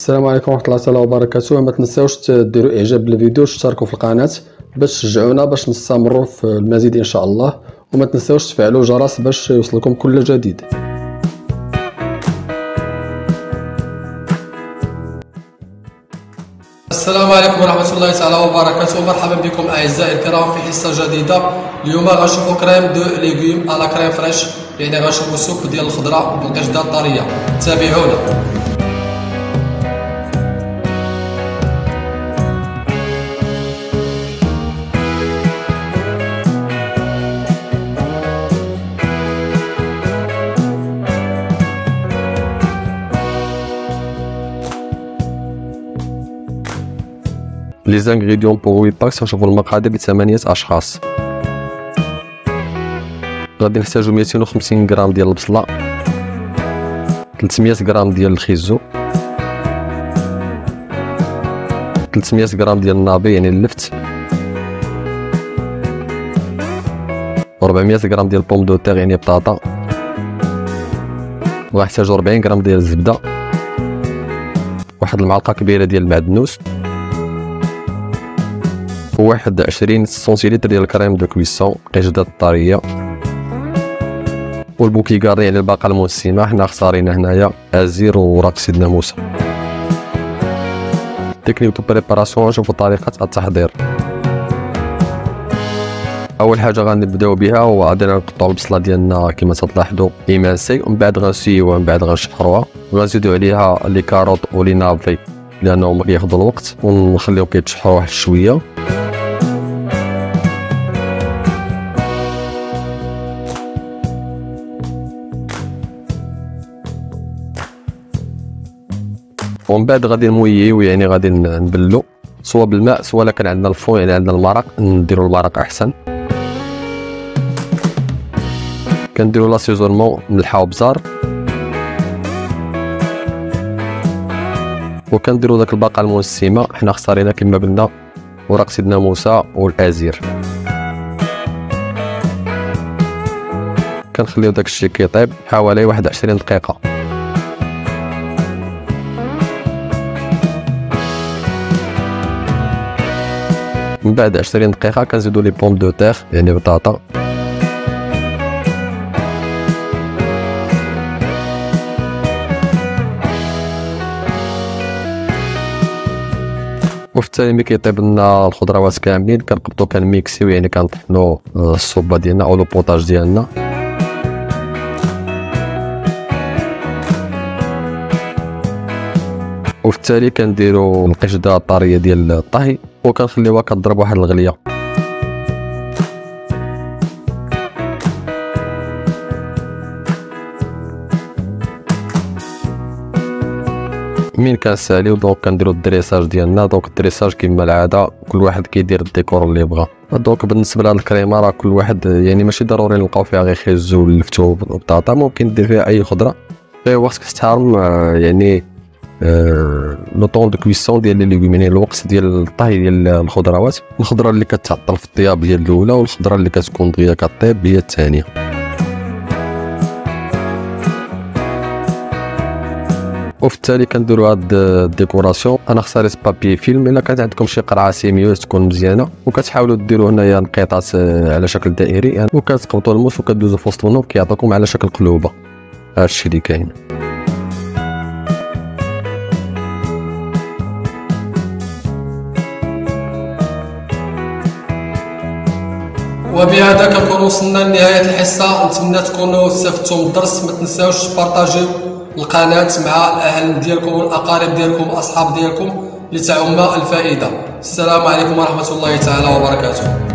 السلام عليكم ورحمة الله تعالى وبركاته. ما تنساوش ديروا اعجاب للفيديو وتشتركوا في القناة باش تشجعونا باش نستمروا في المزيد ان شاء الله، وما تنساوش تفعلوا الجرس باش يوصلكم كل جديد. السلام عليكم ورحمة الله تعالى وبركاته. مرحبا بكم اعزائي الكرام في حصة جديدة. اليوم غنشوفوا كريم دو ليغوم على كريم فريش، يعني غنشوفوا سوب ديال الخضرة بالقشدة الطرية. تابعونا. لي زانغريديون بور 8 باكس غنشوفوا المقادير ل8 اشخاص. غادي نحتاجو 250 غرام ديال البصله، 300 غرام ديال الخيزو، 300 غرام ديال النابي يعني اللفت، 400 غرام ديال البوم دو تيغ يعني بطاطا، وغنحتاجو 40 غرام ديال الزبده، واحد المعلقه كبيره ديال المعدنوس، وواحد 20 سنتيلتر ديال الكريم دو كويسون قشدة الطرية، والبوكي كاري يعني الباقة المنسمة حنا اختارينا هنايا ازير وورق سيدنا موسى. تكنيك دو بريباراسيون نشوفو طريقة التحضير. اول حاجة غنبداو بها هو غادي نقطعو البصلة ديالنا كما تلاحظوا ايمانسي، ومن بعد غنسيوها، من بعد غنشحروها، وغنزيدو عليها لي كاروط ولي نافي لانهم كياخدو الوقت، ونخليهم كيتشحروا واحد شوية. ومن بعد غادي نمويو، يعني غادي نبلو سواء بالماء سواء كان عندنا الفون يعني عندنا المرق نديرو المرق احسن. كنديرو لاسيزونمون ملحه وبزار، وكنديرو داك الباقه المنسمه حنا اختارينا كما قلنا ورق سيدنا موسى والازير. كنخليو داك الشيء كيطيب حوالي واحد 20 دقيقه. من بعد 20 دقيقه كنزيدو لي بوم دو تيغ يعني بطاطا، وفي التالي ملي كيطيب لنا الخضروات كاملين كنقبطو كنميكسيو، يعني كنطحنو الصوبه ديالنا او لو بوطاج ديالنا. وفي التالي كنديرو القشده الطريه ديال الطهي وكنخليوها كضرب واحد الغليه. من كنساليو دونك كنديرو الدريساج ديالنا. دونك الدريساج كما العاده كل واحد كيدير الديكور اللي بغا. دونك بالنسبه لهاد الكريمه راه كل واحد يعني ماشي ضروري نلقاو فيها غير خيزو واللفتو وبطاطا، ممكن دير فيها اي خضره، غير خاصك تحترم يعني لو طون دو كويسون ديال لي ليغوم، يعني الوقت ديال الطهي ديال الخضروات. الخضره اللي كتعطل في الطياب هي الاولى، والخضره اللي كتكون دغيا كطيب هي الثانيه. وفي التالي كنديروا هاد الديكوراسيون. انا اختاريت بابي فيلم، الا كانت عندكم شي قرعه سيميو تكون مزيانه، وكتحاولوا ديروا هنايا القطعات على شكل دائري يعني، وكتقبطوا الموس وكدوزوا في وسط منهم كيعطيكم على شكل قلوبه. هادشي اللي كاين. وبهذا كنكون وصلنا لنهاية الحصة. نتمنى تكونوا استفدتوا من الدرس. ما تنساوش تبارطاجيو القناة مع الأهل ديالكم والأقارب ديالكم والأصحاب ديالكم لتعم الفائدة. السلام عليكم ورحمة الله تعالى وبركاته.